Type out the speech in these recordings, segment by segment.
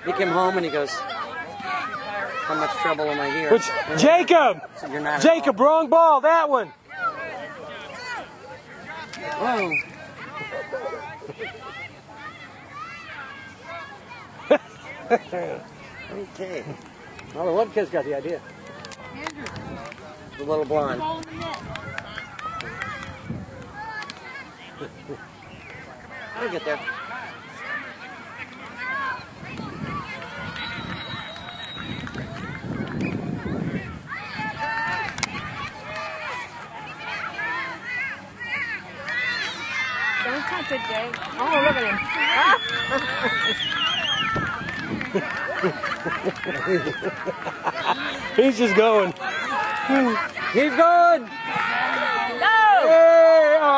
He came home and he goes, how much trouble am I here? Which, Jacob! So you're not Jacob, wrong ball, that one. Whoa. Okay. Well, the one kid's got the idea. Andrew. The little blonde. Ball in the net. I'll get there. Don't touch it, Jay. Oh, look at him. He's just going. Keep going! Go! Hey, oh.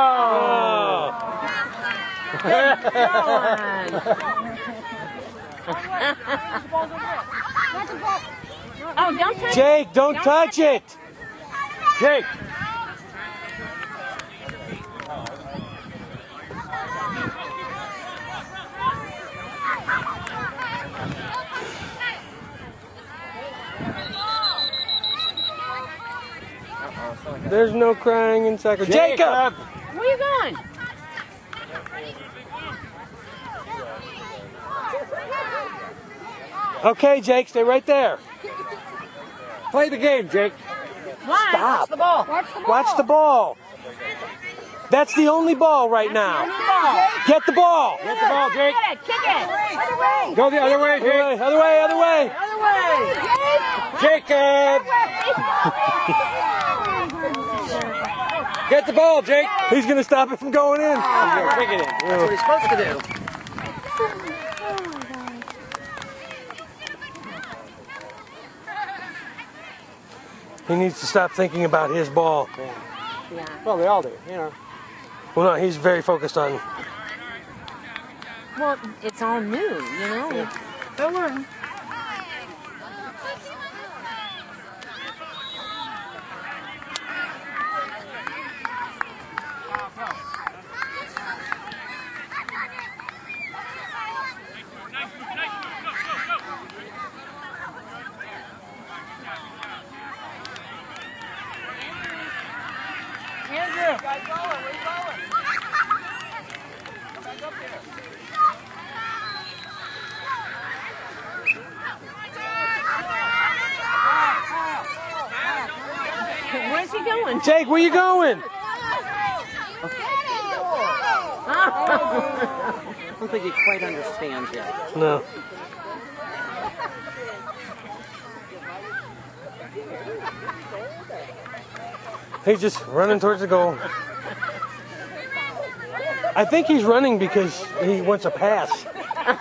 Oh, don't touch it. Jake, don't touch it. Jake. There's no crying in soccer. Jacob! Where are you going? Okay, Jake, stay right there. Play the game, Jake. Why? Stop. Watch the ball. Watch the ball. That's the only ball right now. Get the ball. Get the ball, Jake. Kick it, kick it. Other way. Go the other way, Other Jake. way, other way, other way. Other way. Jacob! Get the ball, Jake. He's going to stop it from going in. You're kicking it. That's what he's supposed to do. He needs to stop thinking about his ball. Yeah. Well, they all do, you know. Well, no, he's very focused on. Well, it's all new, you know. They'll learn. Andrew. Where you going? Come back up here. Where's he going? Jake, where you going? I don't think he quite understands yet. No. He's just running towards the goal. I think he's running because he wants a pass. I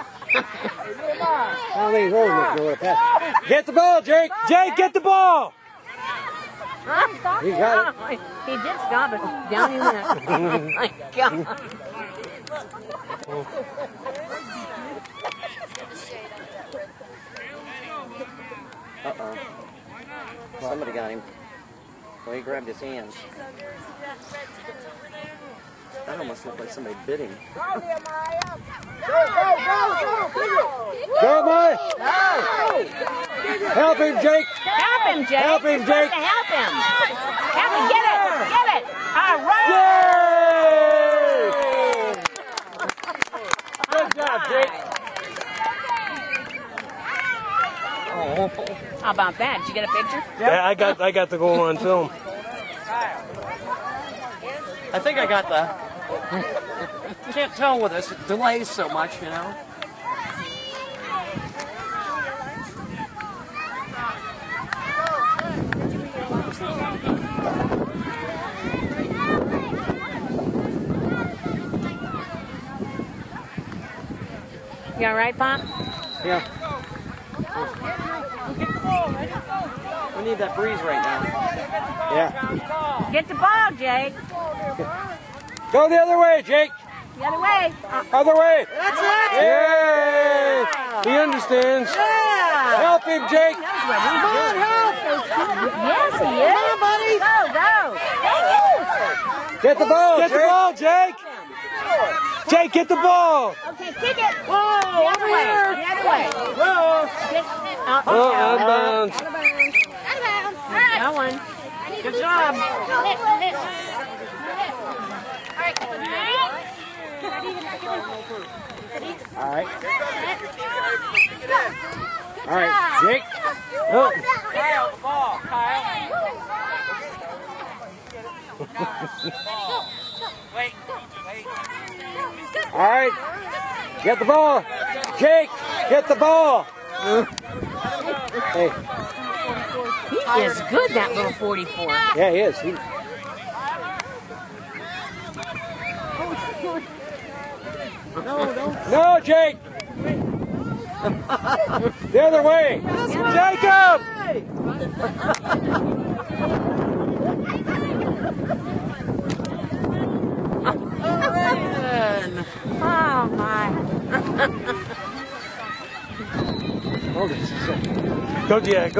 don't think he's old enough to go to pass. Get the ball, Jake. Jake, get the ball. He got it. He did stop it. Down he went. Oh my God. Uh-oh. Somebody got him. Well, he grabbed his hands. That almost looked like somebody bit him. Go, Mike! Help him, Jake! Help him, Jake. Help him, You're supposed Jake. to help him. Help him. Get it. Get it. All right. Yay! Good job, Jake. Oh. How about that? Did you get a picture? Yeah, I got the goal on film. I think I got the... Can't tell with this. It delays so much, you know. You all right, Pop? Yeah. We need that breeze right now. Yeah. Get the ball, Jake. Go the other way, Jake. The other way. Other way. That's it. Yay! He understands. Yeah. Help him, Jake. Knows what he's doing. Yes, he is. Come on, buddy. Go, go. Get the ball, Get the Jake. ball, Jake. Jake, get the ball. Okay, kick it. Whoa, the other way. The other way. Whoa. Oh, out of bounds. Out of bounds. That one. Good job. All right. All right, Jake. Oh. Kyle, the ball. Kyle. Wait. All right. Get the ball. Jake, get the ball. Hey. He is good, that little 44. Yeah, he is. No, Jake. The other way. Jacob. Oh, my. Hold it. Go, yeah, go.